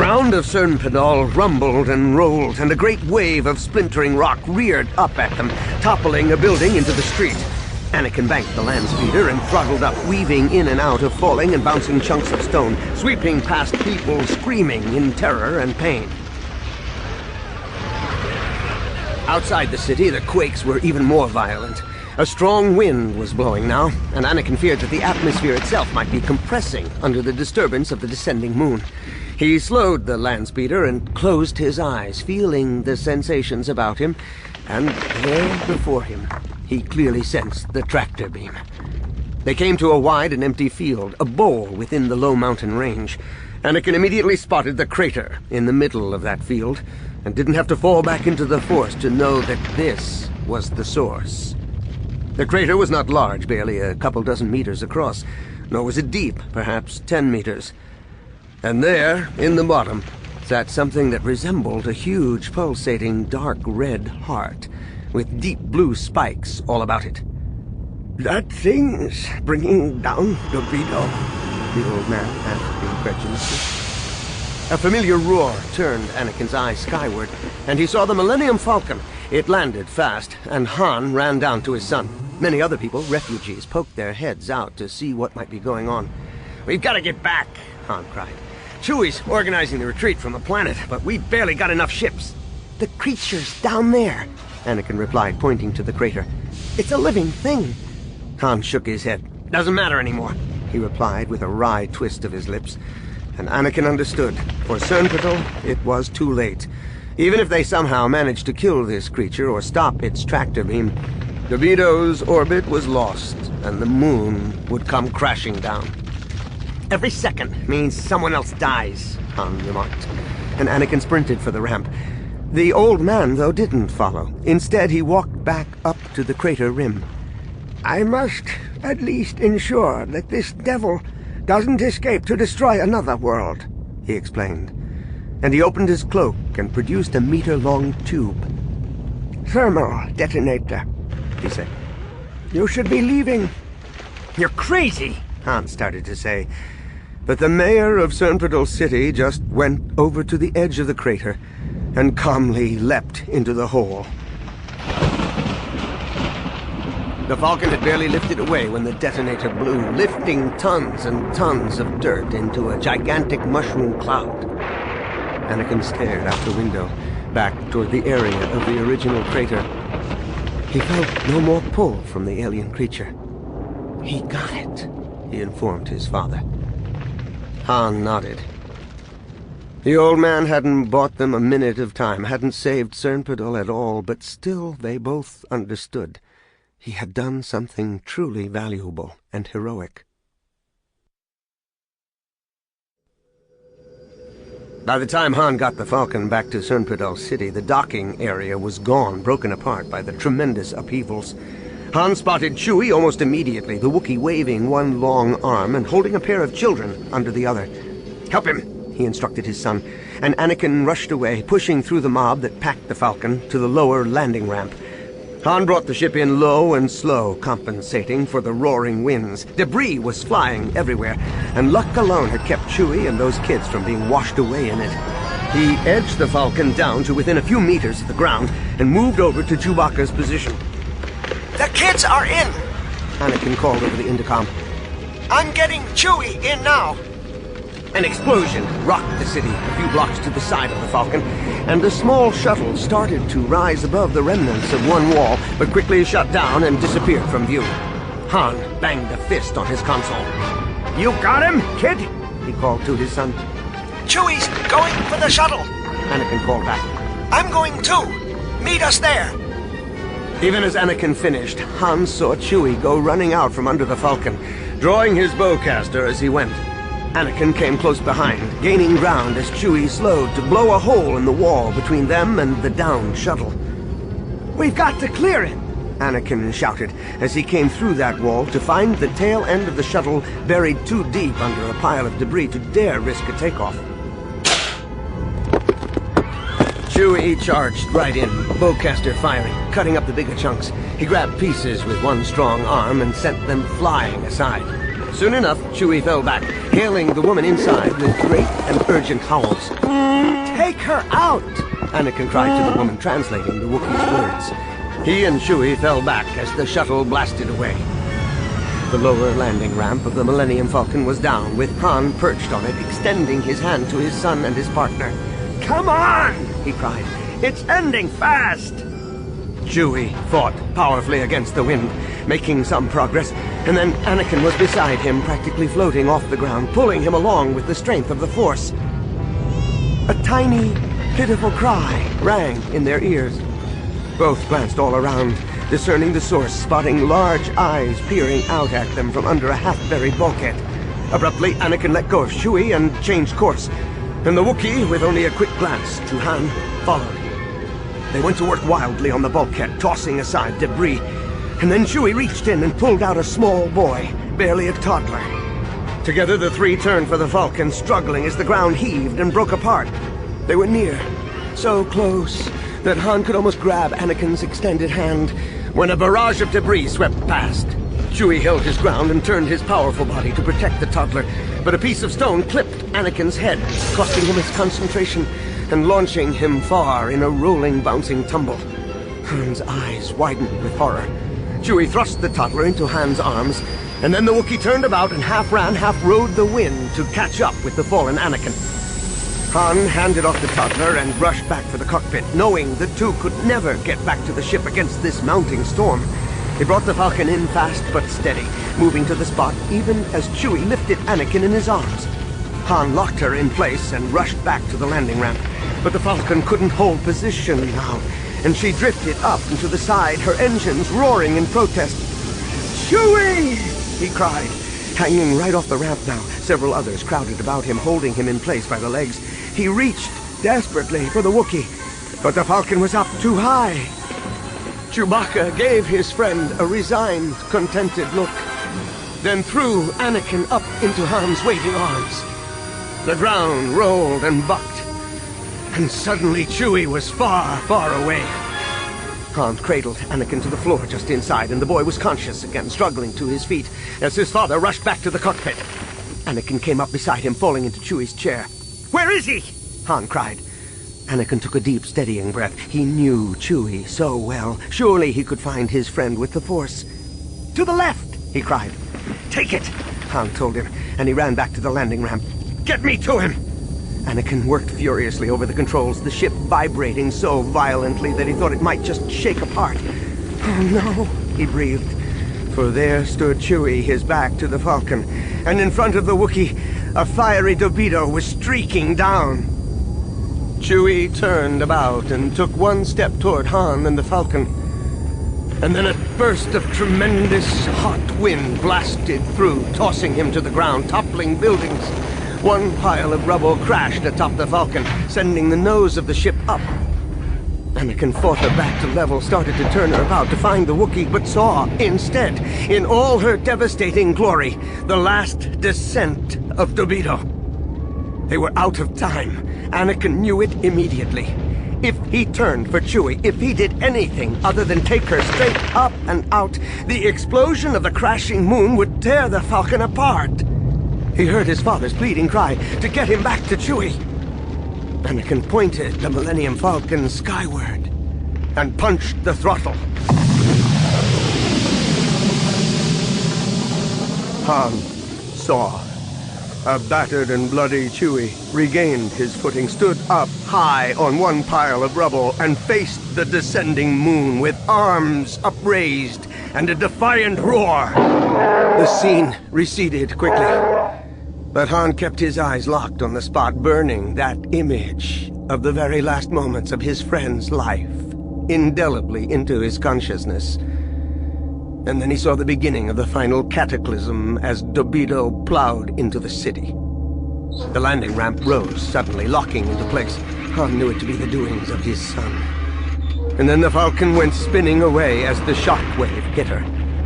ground of Sernpidal rumbled and rolled, and a great wave of splintering rock reared up at them, toppling a building into the street. Anakin banked the land speeder and throttled up, weaving in and out of falling and bouncing chunks of stone, sweeping past people screaming in terror and pain. Outside the city, the quakes were even more violent. A strong wind was blowing now, and Anakin feared that the atmosphere itself might be compressing under the disturbance of the descending moon. He slowed the land speeder and closed his eyes, feeling the sensations about him, and there before him, he clearly sensed the tractor beam. They came to a wide and empty field, a bowl within the low mountain range. Anakin immediately spotted the crater in the middle of that field, and didn't have to fall back into the Force to know that this was the source. The crater was not large, barely a couple dozen meters across, nor was it deep, perhaps 10 meters. And there, in the bottom, sat something that resembled a huge, pulsating, dark red heart, with deep blue spikes all about it. "That thing's bringing down Dorito," the old man asked incredulously. A familiar roar turned Anakin's eyes skyward, and he saw the Millennium Falcon. It landed fast, and Han ran down to his son. Many other people, refugees, poked their heads out to see what might be going on. "We've got to get back," Han cried. "Chewie's organizing the retreat from the planet, but we've barely got enough ships." "The creature's down there," Anakin replied, pointing to the crater. "It's a living thing." Han shook his head. "Doesn't matter anymore," he replied with a wry twist of his lips. And Anakin understood. For Sernpidal, it was too late. Even if they somehow managed to kill this creature or stop its tractor beam, Dorito's orbit was lost, and the moon would come crashing down. "Every second means someone else dies," Han remarked, and Anakin sprinted for the ramp. The old man, though, didn't follow. Instead, he walked back up to the crater rim. "I must at least ensure that this devil doesn't escape to destroy another world," he explained. And he opened his cloak and produced a meter-long tube. "Thermal detonator," he said. "You should be leaving." "You're crazy," Han started to say. But the mayor of Sernpidal City just went over to the edge of the crater and calmly leapt into the hole. The Falcon had barely lifted away when the detonator blew, lifting tons and tons of dirt into a gigantic mushroom cloud. Anakin stared out the window, back toward the area of the original crater. He felt no more pull from the alien creature. "He got it," he informed his father. Han nodded. The old man hadn't bought them a minute of time, hadn't saved Sernpidal at all, but still they both understood. He had done something truly valuable and heroic. By the time Han got the Falcon back to Sernpidal City, the docking area was gone, broken apart by the tremendous upheavals. Han spotted Chewie almost immediately, the Wookiee waving one long arm and holding a pair of children under the other. "Help him," he instructed his son, and Anakin rushed away, pushing through the mob that packed the Falcon to the lower landing ramp. Han brought the ship in low and slow, compensating for the roaring winds. Debris was flying everywhere, and luck alone had kept Chewie and those kids from being washed away in it. He edged the Falcon down to within a few meters of the ground and moved over to Chewbacca's position. "The kids are in!" Anakin called over the intercom. "I'm getting Chewie in now!" An explosion rocked the city a few blocks to the side of the Falcon, and the small shuttle started to rise above the remnants of one wall, but quickly shut down and disappeared from view. Han banged a fist on his console. "You got him, kid?" he called to his son. "Chewie's going for the shuttle," Anakin called back. "I'm going too. Meet us there." Even as Anakin finished, Han saw Chewie go running out from under the Falcon, drawing his bowcaster as he went. Anakin came close behind, gaining ground as Chewie slowed to blow a hole in the wall between them and the downed shuttle. "We've got to clear it!" Anakin shouted as he came through that wall to find the tail end of the shuttle buried too deep under a pile of debris to dare risk a takeoff. Chewie charged right in, bowcaster firing, cutting up the bigger chunks. He grabbed pieces with one strong arm and sent them flying aside. Soon enough, Chewie fell back, hailing the woman inside with great and urgent howls. "Take her out!" Anakin cried to the woman, translating the Wookiee's words. He and Chewie fell back as the shuttle blasted away. The lower landing ramp of the Millennium Falcon was down, with Han perched on it, extending his hand to his son and his partner. "Come on!" he cried. "It's ending fast!" Chewie fought powerfully against the wind, making some progress, and then Anakin was beside him, practically floating off the ground, pulling him along with the strength of the Force. A tiny, pitiful cry rang in their ears. Both glanced all around, discerning the source, spotting large eyes peering out at them from under a half-buried bulkhead. Abruptly, Anakin let go of Chewie and changed course, and the Wookiee, with only a quick glance to Han, followed. They went to work wildly on the bulkhead, tossing aside debris, and then Chewie reached in and pulled out a small boy, barely a toddler. Together the three turned for the Falcon, struggling as the ground heaved and broke apart. They were near, so close that Han could almost grab Anakin's extended hand when a barrage of debris swept past. Chewie held his ground and turned his powerful body to protect the toddler, but a piece of stone clipped Anakin's head, costing him his concentration and launching him far in a rolling, bouncing tumble. Han's eyes widened with horror. Chewie thrust the toddler into Han's arms, and then the Wookiee turned about and half ran, half rode the wind to catch up with the fallen Anakin. Han handed off the toddler and rushed back for the cockpit, knowing the two could never get back to the ship against this mounting storm. He brought the Falcon in fast but steady, moving to the spot even as Chewie lifted Anakin in his arms. Han locked her in place and rushed back to the landing ramp, but the Falcon couldn't hold position now, and she drifted up and to the side, her engines roaring in protest. "Chewie!" he cried, hanging right off the ramp now. Several others crowded about him, holding him in place by the legs. He reached desperately for the Wookiee, but the Falcon was up too high. Chewbacca gave his friend a resigned, contented look, then threw Anakin up into Han's waiting arms. The ground rolled and bucked, and suddenly Chewie was far, far away. Han cradled Anakin to the floor just inside, and the boy was conscious again, struggling to his feet as his father rushed back to the cockpit. Anakin came up beside him, falling into Chewie's chair. "Where is he?" Han cried. Anakin took a deep, steadying breath. He knew Chewie so well. Surely he could find his friend with the Force. "To the left!" he cried. "Take it!" Han told him, and he ran back to the landing ramp. "Get me to him!" Anakin worked furiously over the controls, the ship vibrating so violently that he thought it might just shake apart. "Oh no," he breathed, for there stood Chewie, his back to the Falcon, and in front of the Wookiee, a fiery torpedo was streaking down. Chewie turned about and took one step toward Han and the Falcon, and then a burst of tremendous hot wind blasted through, tossing him to the ground, toppling buildings. One pile of rubble crashed atop the Falcon, sending the nose of the ship up. Anakin fought her back to level, started to turn her about to find the Wookiee, but saw, instead, in all her devastating glory, the last descent of Dobito. They were out of time. Anakin knew it immediately. If he turned for Chewie, if he did anything other than take her straight up and out, the explosion of the crashing moon would tear the Falcon apart. He heard his father's pleading cry to get him back to Chewie. Anakin pointed the Millennium Falcon skyward and punched the throttle. Han saw. A battered and bloody Chewie regained his footing, stood up high on one pile of rubble, and faced the descending moon with arms upraised and a defiant roar. The scene receded quickly, but Han kept his eyes locked on the spot, burning that image of the very last moments of his friend's life indelibly into his consciousness. And then he saw the beginning of the final cataclysm as Dobito plowed into the city. The landing ramp rose suddenly, locking into place. Han knew it to be the doings of his son. And then the Falcon went spinning away as the shockwave hit her.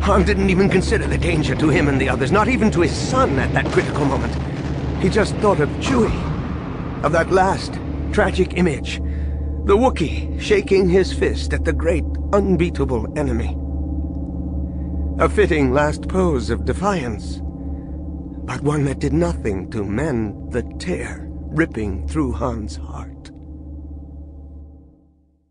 Han didn't even consider the danger to him and the others, not even to his son at that critical moment. He just thought of Chewie, of that last tragic image, the Wookiee shaking his fist at the great, unbeatable enemy. A fitting last pose of defiance, but one that did nothing to mend the tear ripping through Han's heart.